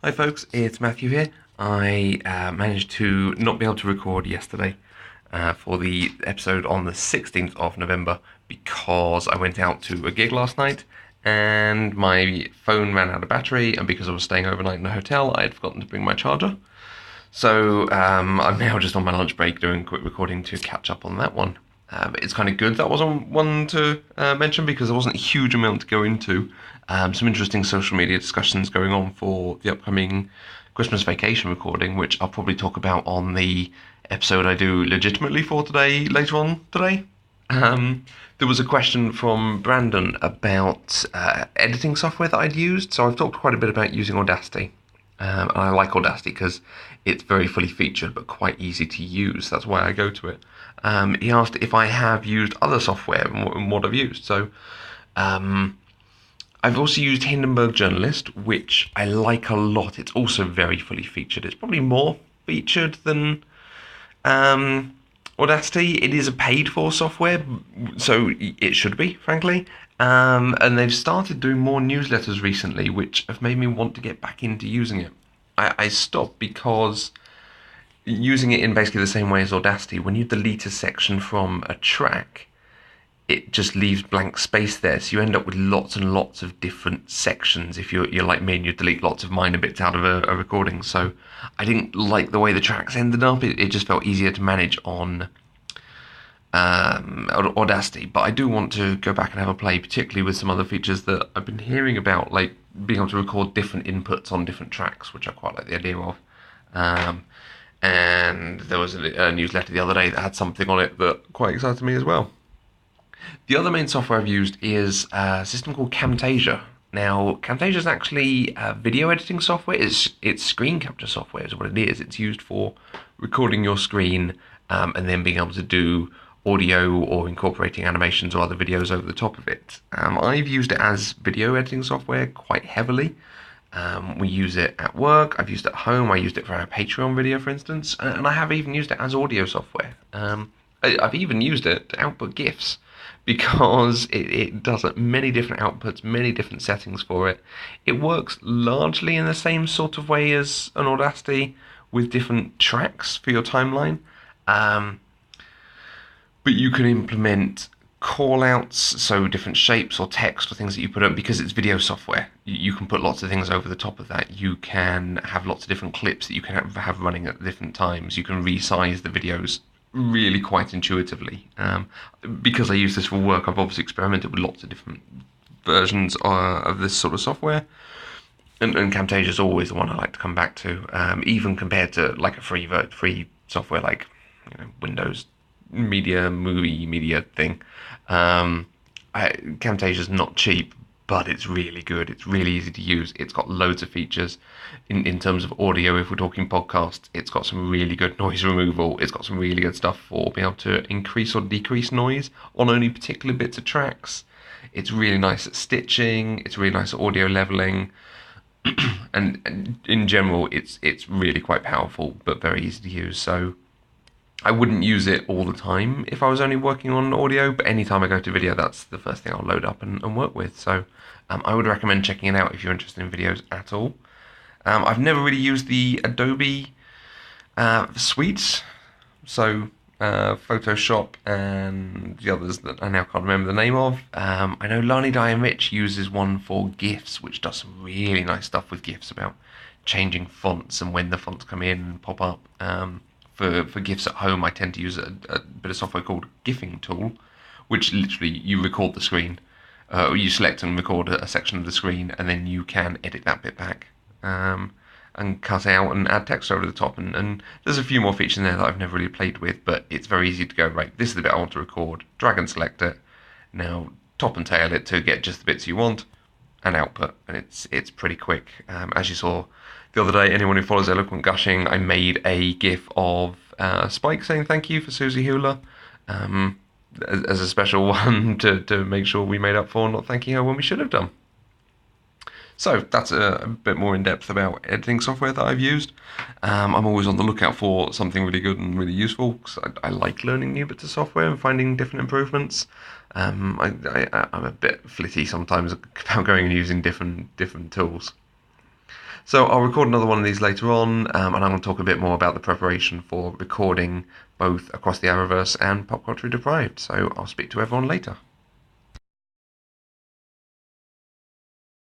Hi folks, it's Matthew here. I managed to not be able to record yesterday for the episode on the 16th of November because I went out to a gig last night and my phone ran out of battery, and because I was staying overnight in a hotel I had forgotten to bring my charger. So I'm now just on my lunch break doing a quick recording to catch up on that one. It's kind of good that wasn't one to mention because there wasn't a huge amount to go into. Some interesting social media discussions going on for the upcoming Christmas vacation recording, which I'll probably talk about on the episode I do legitimately for today later on today. There was a question from Brandon about editing software that I'd used. So I've talked quite a bit about using Audacity. And I like Audacity because it's very fully featured but quite easy to use. That's why I go to it. He asked if I have used other software and what I've used. So I've also used Hindenburg Journalist, which I like a lot. It's also very fully featured. It's probably more featured than Audacity. It is a paid-for software, so it should be, frankly. And they've started doing more newsletters recently, which have made me want to get back into using it. I stopped because using it in basically the same way as Audacity, when you delete a section from a track, it just leaves blank space there. So you end up with lots and lots of different sections if you're like me and you delete lots of minor bits out of a recording. So I didn't like the way the tracks ended up. It just felt easier to manage on Audacity. But I do want to go back and have a play, particularly with some other features that I've been hearing about, like being able to record different inputs on different tracks, which I quite like the idea of. And there was a newsletter the other day that had something on it that quite excited me as well. The other main software I've used is a system called Camtasia. Now, Camtasia is actually video editing software. It's screen capture software is what it is. It's used for recording your screen and then being able to do audio or incorporating animations or other videos over the top of it. I've used it as video editing software quite heavily. We use it at work, I've used it at home, I used it for our Patreon video, for instance, and I have even used it as audio software. I've even used it to output GIFs because it does many different outputs, many different settings for it. It works largely in the same sort of way as an Audacity with different tracks for your timeline. But you can implement callouts, so different shapes or text or things that you put up, because it's video software. You can put lots of things over the top of that. You can have lots of different clips that you can have running at different times. You can resize the videos really quite intuitively. Because I use this for work, I've obviously experimented with lots of different versions of this sort of software. And Camtasia is always the one I like to come back to, even compared to like a free software like Windows movie media thing. Camtasia's not cheap, but it's really good. It's really easy to use. It's got loads of features in terms of audio. If we're talking podcasts, it's got some really good noise removal. It's got some really good stuff for being able to increase or decrease noise on only particular bits of tracks. It's really nice at stitching. It's really nice at audio leveling. and in general, it's really quite powerful, but very easy to use. So I wouldn't use it all the time if I was only working on audio, but anytime I go to video, that's the first thing I'll load up and work with. So I would recommend checking it out if you're interested in videos at all. I've never really used the Adobe suites, so Photoshop and the others that I now can't remember the name of. I know Lani Diane Rich uses one for GIFs, which does some really nice stuff with GIFs about changing fonts and when the fonts come in and pop up. For GIFs at home, I tend to use a bit of software called GIFing Tool, which literally you record the screen, or you select and record a section of the screen, and then you can edit that bit back and cut out and add text over the top. And there's a few more features in there that I've never really played with, but it's very easy to go, right, this is the bit I want to record, drag and select it, now top and tail it to get just the bits you want, and output. And it's pretty quick. As you saw the other day, anyone who follows Eloquent Gushing, I made a GIF of Spike saying thank you for Susie Hula as a special one to make sure we made up for not thanking her when we should have done. So that's a bit more in depth about editing software that I've used. I'm always on the lookout for something really good and really useful because I like learning new bits of software and finding different improvements. I'm a bit flitty sometimes about going and using different tools. So I'll record another one of these later on, and I'm going to talk a bit more about the preparation for recording both Across the Arrowverse and Pop Culture Deprived. So I'll speak to everyone later.